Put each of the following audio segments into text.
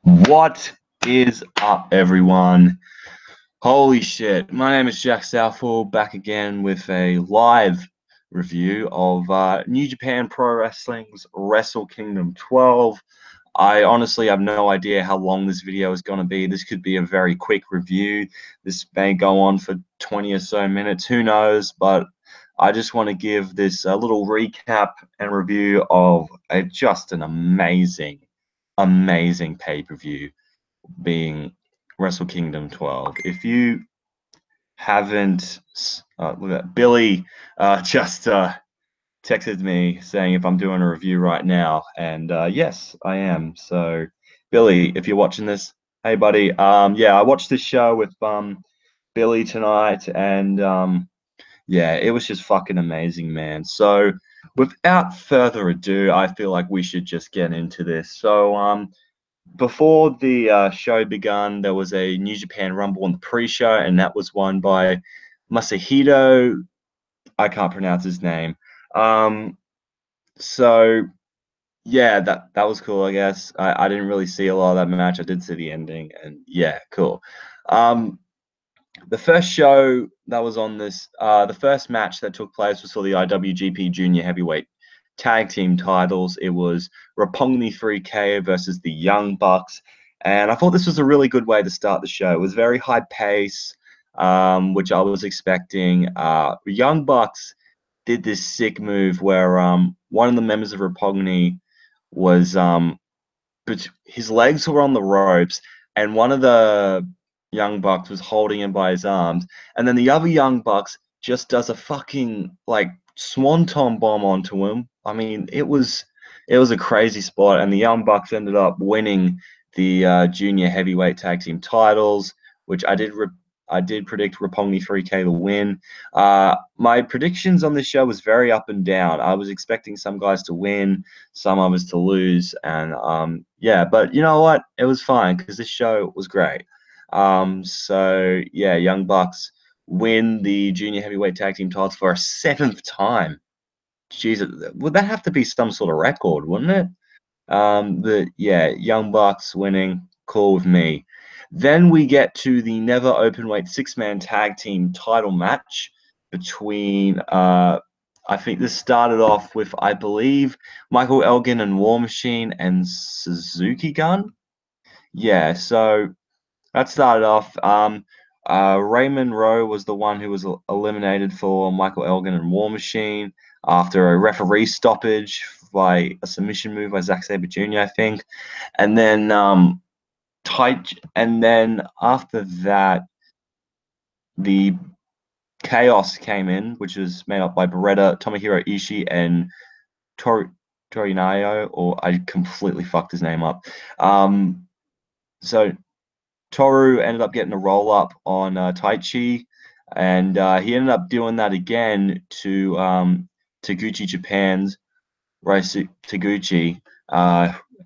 What is up, everyone? Holy shit. My name is Jack Southall, back again with a live review of New Japan Pro Wrestling's Wrestle Kingdom 12. I honestly have no idea how long this video is going to be. This could be a very quick review. This may go on for 20 or so minutes. Who knows? But I just want to give this a little recap and review of just an amazing pay-per-view being Wrestle Kingdom 12. If you haven't, look at that. Billy just texted me saying if I'm doing a review right now, and yes, I am. So, Billy, if you're watching this, hey, buddy. Yeah, I watched this show with Billy tonight, and yeah, it was just fucking amazing, man. So, without further ado, I feel like we should just get into this. So, before the show began, there was a New Japan Rumble on the pre-show, and that was won by Masahito. I can't pronounce his name. So yeah, that was cool. I guess I didn't really see a lot of that match. I did see the ending, and yeah, cool. The first show that was on this, the first match that took place was for the IWGP Junior Heavyweight Tag Team titles. It was Roppongi 3K versus the Young Bucks, and I thought this was a really good way to start the show. It was very high pace, which I was expecting. Young Bucks did this sick move where one of the members of Roppongi was but his legs were on the ropes, and one of the Young Bucks was holding him by his arms, and then the other Young Bucks just does a fucking like swanton bomb onto him. I mean, it was a crazy spot, and the Young Bucks ended up winning the junior heavyweight tag team titles, which I did predict Roppongi 3K to win. My predictions on this show was very up and down. I was expecting some guys to win, some others to lose, and yeah, but you know what? It was fine because this show was great. So yeah, Young Bucks win the junior heavyweight tag team titles for a seventh time. Jesus, would that have to be some sort of record, wouldn't it? But yeah, Young Bucks winning, cool with me. Then we get to the Never Openweight six-man tag team title match between I think this started off with, I believe, Michael Elgin and War Machine and Suzuki-Gun. Yeah, so that started off. Raymond Rowe was the one who was eliminated for Michael Elgin and War Machine after a referee stoppage by a submission move by Zack Sabre Jr., I think. And then and then after that, the Chaos came in, which was made up by Beretta, Tomohiro Ishii, and Torinayo, or I completely fucked his name up. So Toru ended up getting a roll up on Taichi, and he ended up doing that again to Taguchi Japan's Taguchi,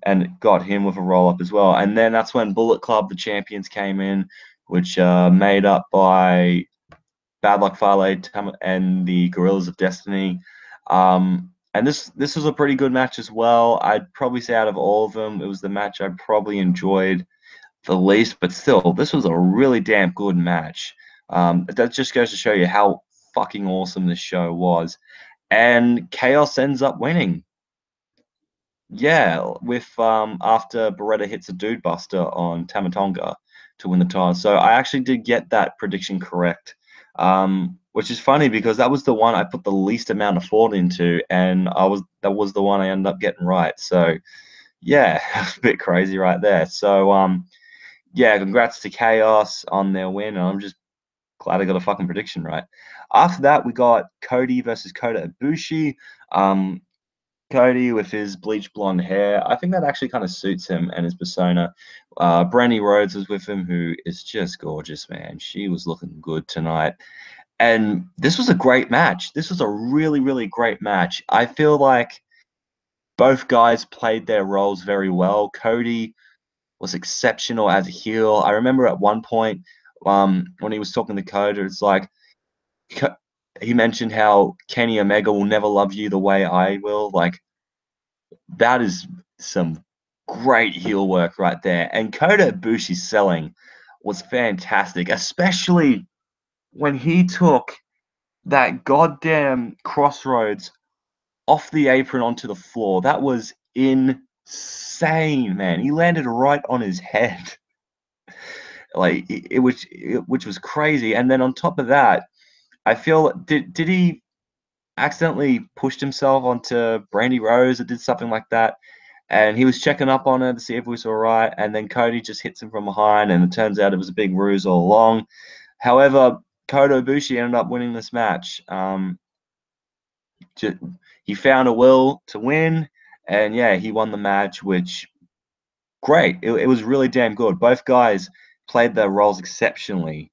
and got him with a roll up as well. And then that's when Bullet Club, the champions, came in, which made up by Bad Luck Fale and the Gorillas of Destiny. And this was a pretty good match as well. I'd probably say out of all of them, it was the match I probably enjoyed the least, but still, this was a really damn good match. That just goes to show you how fucking awesome this show was. And Chaos ends up winning. Yeah, with after Beretta hits a dude buster on Tonga to win the title. So I actually did get that prediction correct. Which is funny because that was the one I put the least amount of thought into, and that was the one I ended up getting right. So yeah, a bit crazy right there. So yeah, congrats to Chaos on their win. And I'm just glad I got a fucking prediction right. After that, we got Cody versus Kota Ibushi. Cody with his bleach blonde hair. I think that actually kind of suits him and his persona. Brandy Rhodes was with him, who is just gorgeous, man. She was looking good tonight. And this was a great match. This was a really, really great match. I feel like both guys played their roles very well. Cody was exceptional as a heel. I remember at one point when he was talking to Kota, it's like he mentioned how Kenny Omega will never love you the way I will. Like, that is some great heel work right there. And Kota Ibushi's selling was fantastic, especially when he took that goddamn crossroads off the apron onto the floor. That was insane, man. He landed right on his head. Like which was crazy. And then on top of that, I feel did he accidentally pushed himself onto Brandy Rose or did something like that? And he was checking up on her to see if it was all right. And then Cody just hits him from behind, and it turns out it was a big ruse all along. However, Kota Ibushi ended up winning this match. He found a will to win, and yeah, he won the match, which great. It was really damn good. Both guys played their roles exceptionally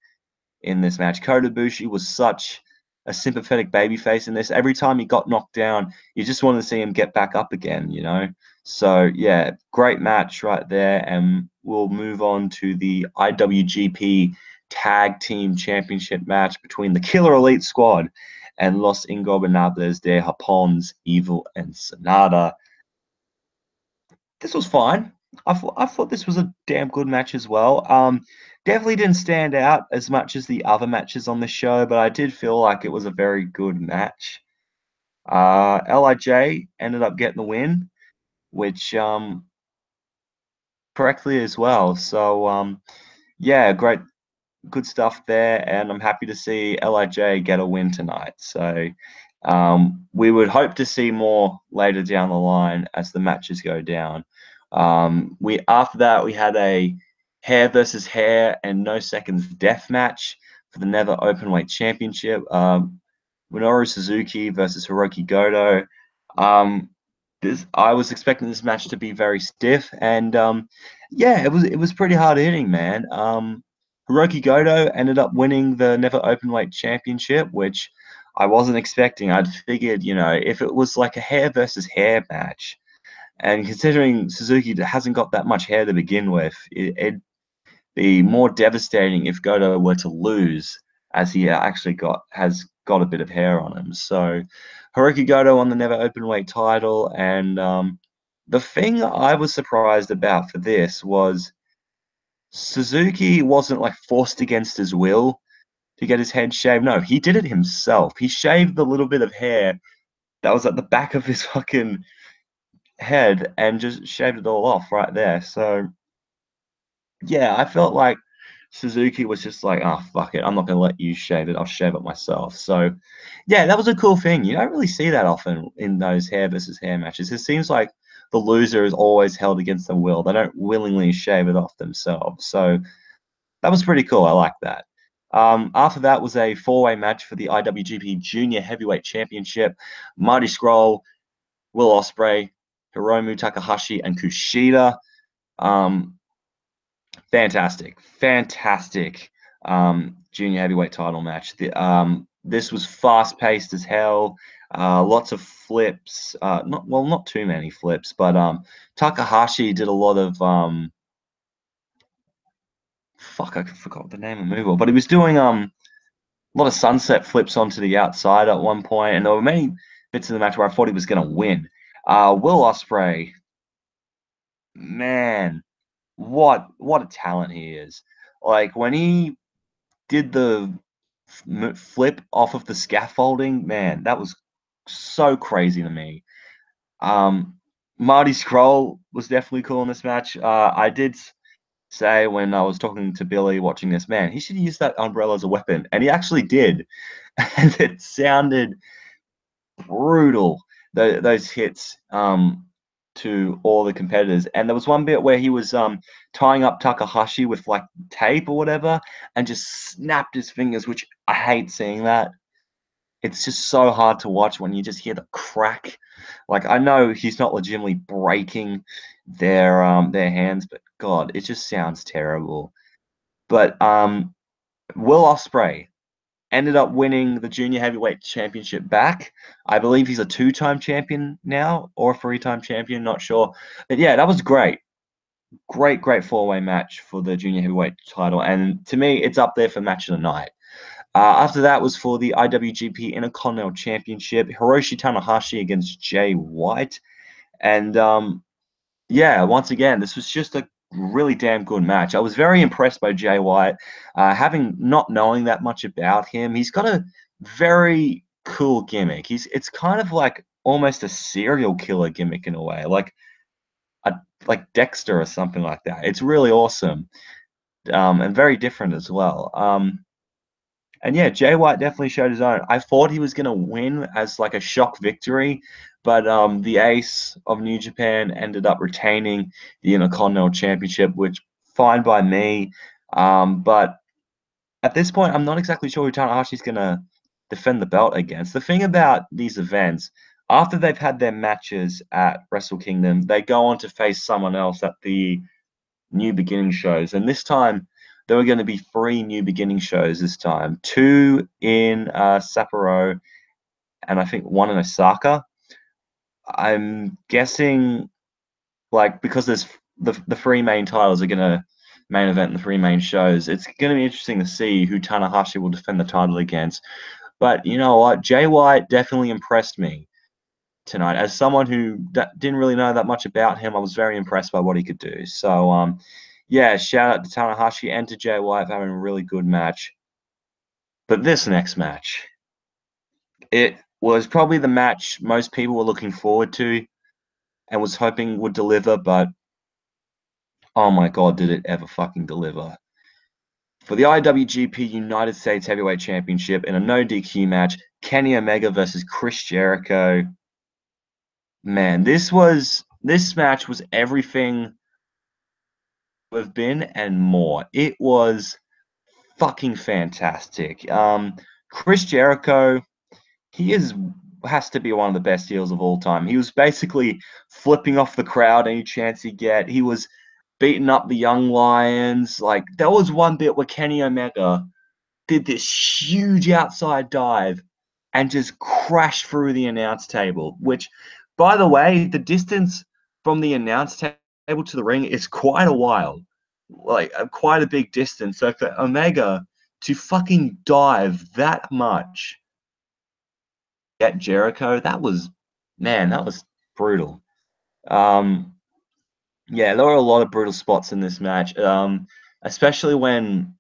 in this match. Kota Ibushi was such a sympathetic babyface in this. Every time he got knocked down, you just wanted to see him get back up again, you know? So, yeah, great match right there. And we'll move on to the IWGP Tag Team Championship match between the Killer Elite Squad and Los Ingobernables de Japón's Evil and Sonata. This was fine. I thought this was a damn good match as well. Definitely didn't stand out as much as the other matches on the show, but I did feel like it was a very good match. LIJ ended up getting the win, which correctly as well. So yeah, good stuff there, and I'm happy to see LIJ get a win tonight. So we would hope to see more later down the line as the matches go down. We after that we had a hair versus hair and no seconds death match for the Never Openweight Championship. Minoru Suzuki versus Hiroki Goto. I was expecting this match to be very stiff, and yeah, it was pretty hard hitting, man. Hiroki Goto ended up winning the Never Openweight Championship, which I wasn't expecting. I'd figured, you know, if it was like a hair versus hair match, and considering Suzuki hasn't got that much hair to begin with, it'd be more devastating if Goto were to lose, as he actually has got a bit of hair on him. So Hiroki Goto won the Never Openweight title, and the thing I was surprised about for this was Suzuki wasn't like forced against his will to get his head shaved. No, he did it himself. He shaved the little bit of hair that was at the back of his fucking head and just shaved it all off right there. So yeah, I felt like Suzuki was just like, oh fuck it, I'm not gonna let you shave it. I'll shave it myself. So yeah, that was a cool thing. You don't really see that often in those hair versus hair matches. It seems like the loser is always held against their will. They don't willingly shave it off themselves. So that was pretty cool. I like that. After that was a four-way match for the IWGP Junior Heavyweight Championship. Marty Scurll, Will Ospreay, Hiromu Takahashi, and Kushida. Fantastic junior heavyweight title match. This was fast-paced as hell. Lots of flips. Not too many flips, but Takahashi did a lot of fuck, I forgot the name of the move, but he was doing a lot of sunset flips onto the outside at one point, and there were many bits of the match where I thought he was going to win. Will Ospreay, man, what a talent he is! Like when he did the flip off of the scaffolding, man, that was so crazy to me. Marty Scurll was definitely cool in this match. I did say when I was talking to Billy watching this, man, he should use that umbrella as a weapon, and he actually did, and it sounded brutal. Those hits to all the competitors, and there was one bit where he was tying up Takahashi with like tape or whatever, and just snapped his fingers, which I hate seeing that. It's just so hard to watch when you just hear the crack. Like I know he's not legitimately breaking their hands, but God, it just sounds terrible. But Will Ospreay ended up winning the junior heavyweight championship back. I believe he's a two-time champion now or a three-time champion, not sure. But yeah, that was great. Great four-way match for the junior heavyweight title. And to me, it's up there for match of the night. After that was for the IWGP Intercontinental Championship, Hiroshi Tanahashi against Jay White. And yeah, once again, this was just a really damn good match. I was very impressed by Jay White. Having not knowing that much about him, he's got a very cool gimmick. It's kind of like almost a serial killer gimmick in a way, a like Dexter or something like that. It's really awesome, and very different as well. And yeah, Jay White definitely showed his own. I thought he was going to win as like a shock victory, but the ace of New Japan ended up retaining the Intercontinental Championship, which fine by me. But at this point, I'm not exactly sure who Tanahashi's going to defend the belt against. The thing about these events, after they've had their matches at Wrestle Kingdom, they go on to face someone else at the New Beginning shows. And this time, there were going to be 3 New Beginning shows this time, 2 in Sapporo, and I think 1 in Osaka. I'm guessing, like, because there's the 3 main titles are going to main event the 3 main shows, it's going to be interesting to see who Tanahashi will defend the title against. But you know what? Jay White definitely impressed me tonight. As someone who didn't really know that much about him, I was very impressed by what he could do. So, yeah, shout out to Tanahashi and to Jay White for having a really good match. But this next match, it was probably the match most people were looking forward to and was hoping would deliver, but oh my god, did it ever fucking deliver. For the IWGP United States Heavyweight Championship in a no DQ match, Kenny Omega versus Chris Jericho. Man, this match was everything we've been and more. It was fucking fantastic. Chris Jericho, he has to be one of the best heels of all time. He was basically flipping off the crowd any chance he get. He was beating up the young lions. Like there was one bit where Kenny Omega did this huge outside dive and just crashed through the announce table, which, by the way, the distance from the announce table to the ring is quite a while, like quite a big distance. So for Omega to fucking dive that much at Jericho, that was brutal. Um, yeah, there were a lot of brutal spots in this match, especially when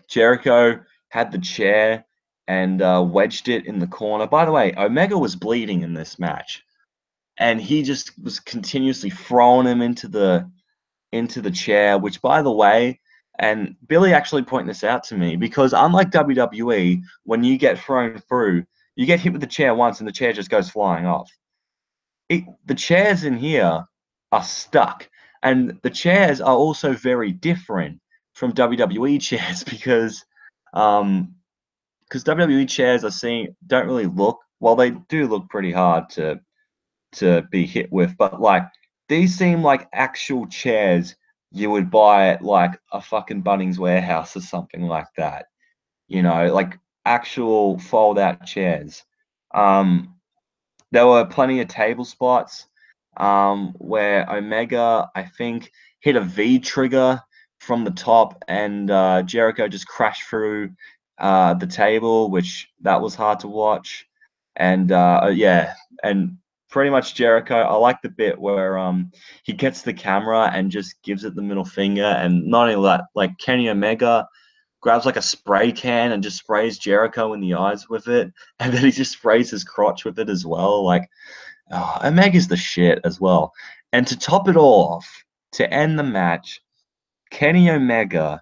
Jericho had the chair and wedged it in the corner. By the way, Omega was bleeding in this match, and he just was continuously throwing him into the chair. Which, by the way, and Billy actually pointed this out to me because unlike WWE, when you get thrown through, you get hit with the chair once and the chair just goes flying off. The chairs in here are stuck, and the chairs are also very different from WWE chairs um, because WWE chairs are seen don't really look well. They do look pretty hard to be hit with, but like these seem like actual chairs you would buy at like a fucking Bunnings warehouse or something like that. You know, like actual fold out chairs. Um, there were plenty of table spots where Omega, I think, hit a V trigger from the top, and Jericho just crashed through the table, which that was hard to watch. And yeah, and pretty much Jericho. I like the bit where he gets the camera and just gives it the middle finger, and not only that, like Kenny Omega grabs like a spray can and just sprays Jericho in the eyes with it, and then he just sprays his crotch with it as well. Like, oh, Omega's the shit as well. And to top it all off, to end the match, Kenny Omega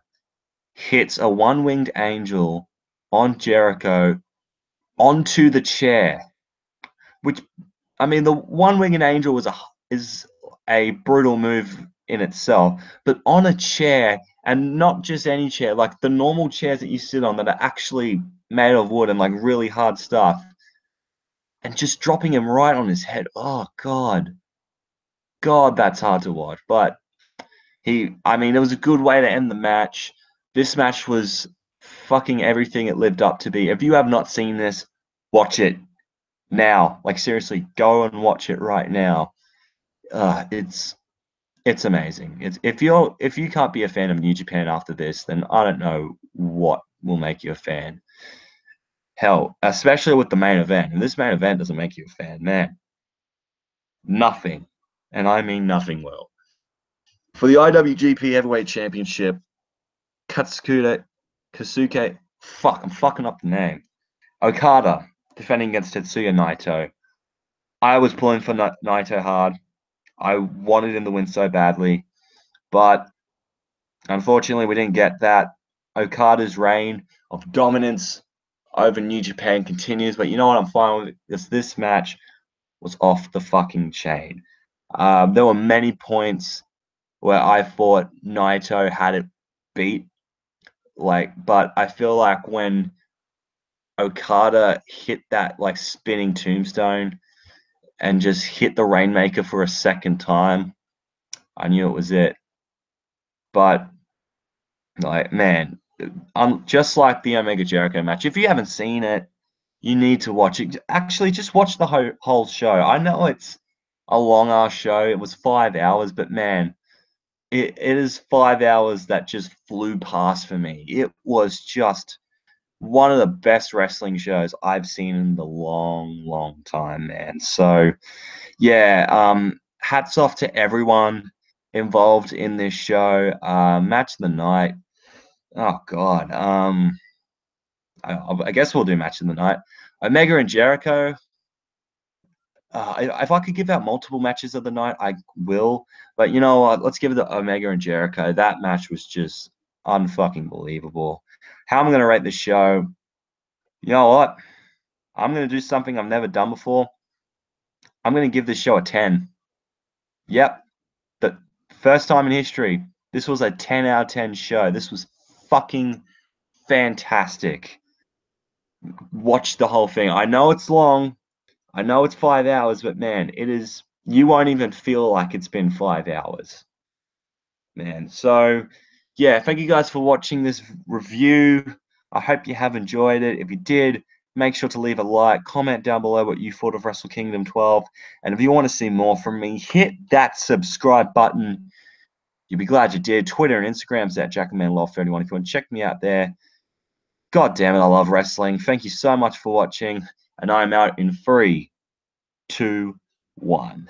hits a one-winged angel on Jericho onto the chair, which I mean, the one-winged angel is a brutal move in itself, but on a chair, and not just any chair, like the normal chairs that you sit on that are actually made of wood and like really hard stuff, and just dropping him right on his head. Oh God, that's hard to watch. But I mean, it was a good way to end the match. This match was fucking everything it lived up to be. If you have not seen this, watch it now. Like seriously, go and watch it right now. It's amazing. If you can't be a fan of New Japan after this, then I don't know what will make you a fan. Hell, especially with the main event. And this main event doesn't make you a fan, man. Nothing, and I mean nothing will. For the IWGP Heavyweight Championship, Kasuke, fuck, I'm fucking up the name. Okada defending against Tetsuya Naito. I was pulling for Naito hard. I wanted him to win so badly, but unfortunately, we didn't get that. Okada's reign of dominance over New Japan continues, but you know what? I'm fine with it. This match was off the fucking chain. There were many points where I thought Naito had it beat, but I feel like when Okada hit that spinning tombstone and just hit the Rainmaker for a second time, I knew it was it. But man, just like the Omega Jericho match, if you haven't seen it, you need to watch it. Actually, just watch the whole show. I know it's a long ass show. It was 5 hours, but man, it is 5 hours that just flew past for me. It was just one of the best wrestling shows I've seen in the long time, man. So yeah, hats off to everyone involved in this show. Match of the night. Oh God. I guess we'll do match of the night. Omega and Jericho. If I could give out multiple matches of the night, I will. But you know what? Let's give it to Omega and Jericho. That match was just unfucking believable. How I'm going to rate the show? You know what? I'm going to do something I've never done before. I'm going to give this show a 10. Yep. The first time in history, this was a 10 out of 10 show. This was fucking fantastic. Watch the whole thing. I know it's long. I know it's 5 hours, but man, it is. You won't even feel like it's been 5 hours, man. So, yeah, thank you guys for watching this review. I hope you have enjoyed it. If you did, make sure to leave a like, comment down below what you thought of Wrestle Kingdom 12. And if you want to see more from me, hit that subscribe button. You'll be glad you did. Twitter and Instagram's at JackmanLove31 if you want to check me out there. God damn it, I love wrestling. Thank you so much for watching, and I'm out in 3, 2, 1.